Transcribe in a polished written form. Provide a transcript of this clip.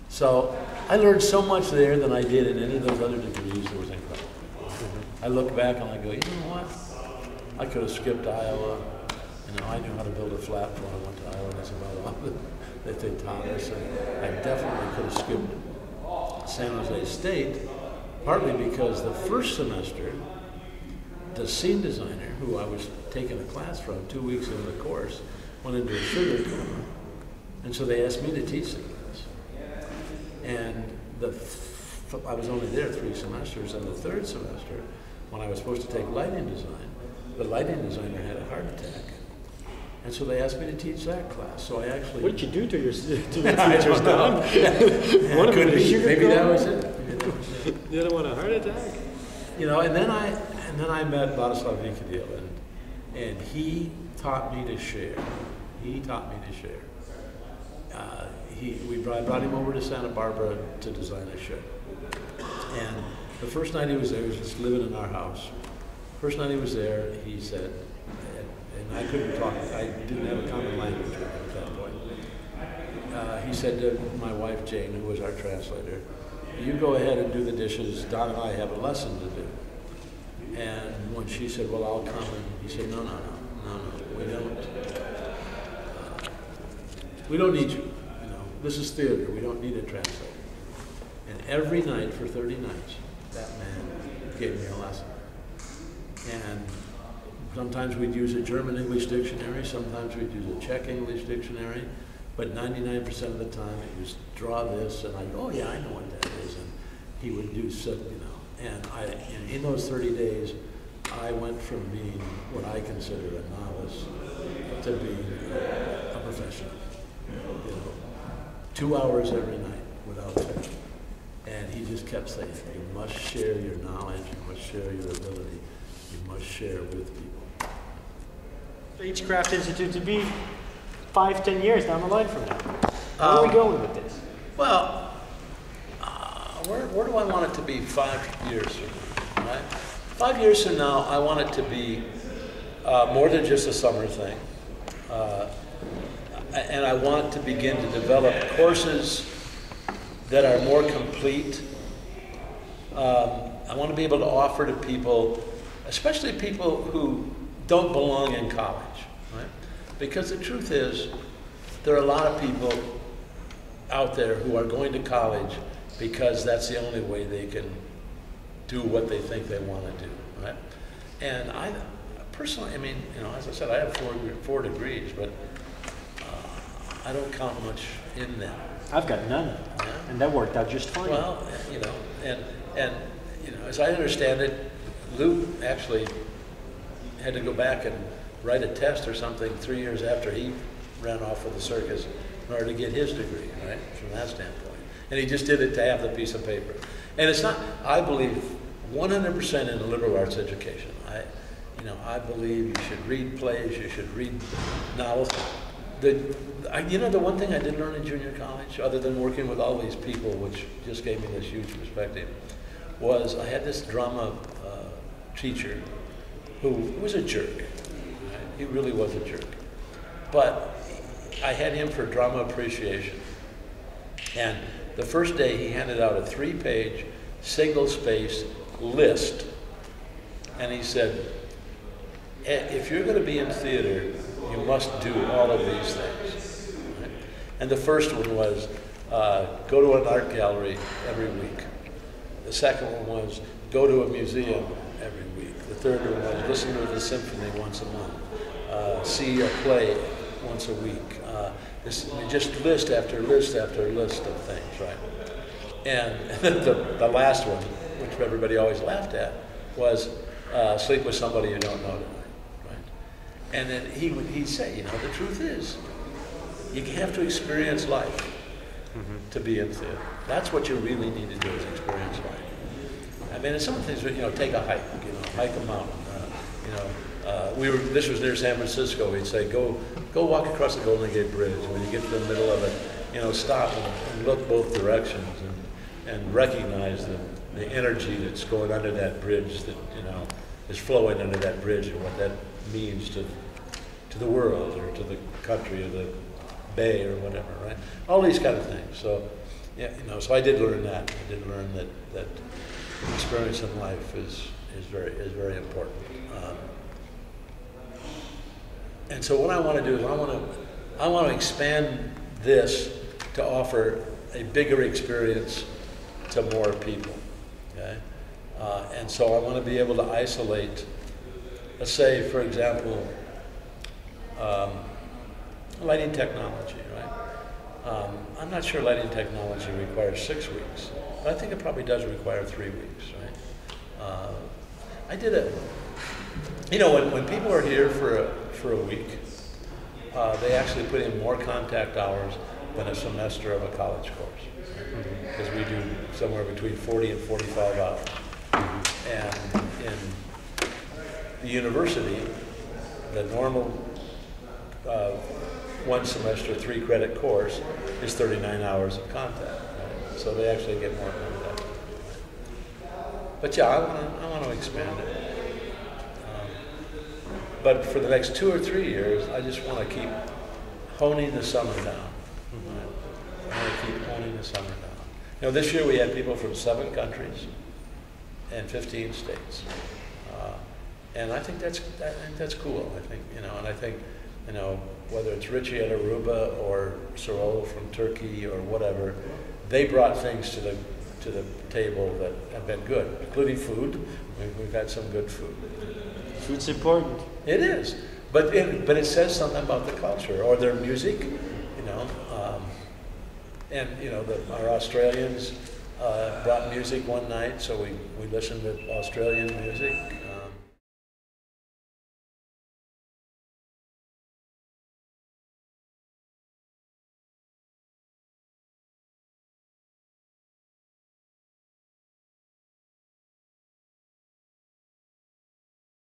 So I learned so much there than I did in any of those other degrees. It was incredible. I look back and I go, you know what? I could have skipped Iowa. You know, I knew how to build a flat when I went to Iowa. That's about all that they taught us. And I definitely could have skipped San Jose State, partly because the first semester, the scene designer, who I was taking a class from 2 weeks into the course, went into a sugar coma. And so they asked me to teach the class. And I was only there 3 semesters, and the third semester, when I was supposed to take lighting design, the lighting designer had a heart attack. And so they asked me to teach that class. So I actually... What did you do to your teachers, Don? One of them maybe sugar that coma? was it. The other one a heart attack? You know, and then I met Vladislav Vikadil, and he taught me to share. He taught me to share. I brought him over to Santa Barbara to design a show. And the first night he was there, he was just living in our house. First night he was there, he said, and I couldn't talk, I didn't have a common language with him at that point. He said to my wife, Jane, who was our translator, you go ahead and do the dishes, Don and I have a lesson to do. And when she said, well, I'll come, and he said, no, we don't need you. You know, this is theater, we don't need a translator. And every night for 30 nights, that man gave me a lesson. And sometimes we'd use a German-English dictionary, sometimes we'd use a Czech-English dictionary, but 99% of the time it was draw this, and I'd go, oh yeah, I know what that is. And he would do so, you know. And in those 30 days, I went from being what I consider a novice to being a professional. You know, 2 hours every night without fail. And he just kept saying, you must share your knowledge, you must share your ability, you must share with people. Beechcraft Institute to be 5-10 years down the line from now. Where are we going with this? Well, where do I want it to be 5 years from now, right? 5 years from now, I want it to be more than just a summer thing. And I want to begin to develop courses that are more complete. I want to be able to offer to people, especially people who don't belong in college, right? Because the truth is, there are a lot of people out there who are going to college because that's the only way they can do what they think they want to do, right? And I personally, I mean, you know, as I said, I have four degrees, but I don't count much in them. I've got none, and that worked out just fine. Well, you know, and you know, as I understand it, Lou actually had to go back and write a test or something 3 years after he ran off with the circus in order to get his degree, right, from that standpoint. And he just did it to have the piece of paper. And it's not, I believe, 100% in a liberal arts education. I believe you should read plays, you should read novels. You know, the one thing I did learn in junior college, other than working with all these people, which just gave me this huge perspective, was I had this drama teacher who was a jerk. Right? He really was a jerk. But I had him for drama appreciation. And the first day he handed out a 3-page, single-spaced list. And he said, if you're going to be in theater, you must do all of these things. Right? And the first one was go to an art gallery every week. The second one was go to a museum every week. The third one was listen to the symphony once a month. See a play once a week. Just list after list after list of things, right? And the last one, which everybody always laughed at, was sleep with somebody you don't know tonight. And then he'd say, you know, the truth is, you have to experience life to be in theater. That's what you really need to do, is experience life. I mean, it's some things, you know, take a hike, you know, hike a mountain. This was near San Francisco. He'd say, go walk across the Golden Gate Bridge. When you get to the middle of it, you know, stop and look both directions and recognize the energy that's going under that bridge, that, you know, is flowing under that bridge, and what that means to the world or to the country or the bay or whatever, right? All these kind of things. So Yeah, you know, so I did learn that. I did learn that experience in life is very important. And so what I want to do is I want to expand this to offer a bigger experience to more people. Okay, and so I want to be able to isolate. Let's say, for example, lighting technology, right? I'm not sure lighting technology requires 6 weeks, but I think it probably does require 3 weeks, right? I did it. You know, when people are here for a week, they actually put in more contact hours than a semester of a college course, because we do somewhere between 40 and 45 hours. And in the university, the normal 1 semester, 3 credit course is 39 hours of contact. Right? So they actually get more contact. But yeah, I want to expand it. But for the next 2 or 3 years, I just want to keep honing the summer down. Right? I want to keep honing the summer down. You know, this year we had people from 7 countries and 15 states. And I think that's cool. I think, you know, and I think, you know, whether it's Richie at Aruba or Sorol from Turkey or whatever, they brought things to the table that have been good, including food. We've had some good food. Food's important. It is, but it says something about the culture or their music, you know. And you know, our Australians brought music one night, so we listened to Australian music.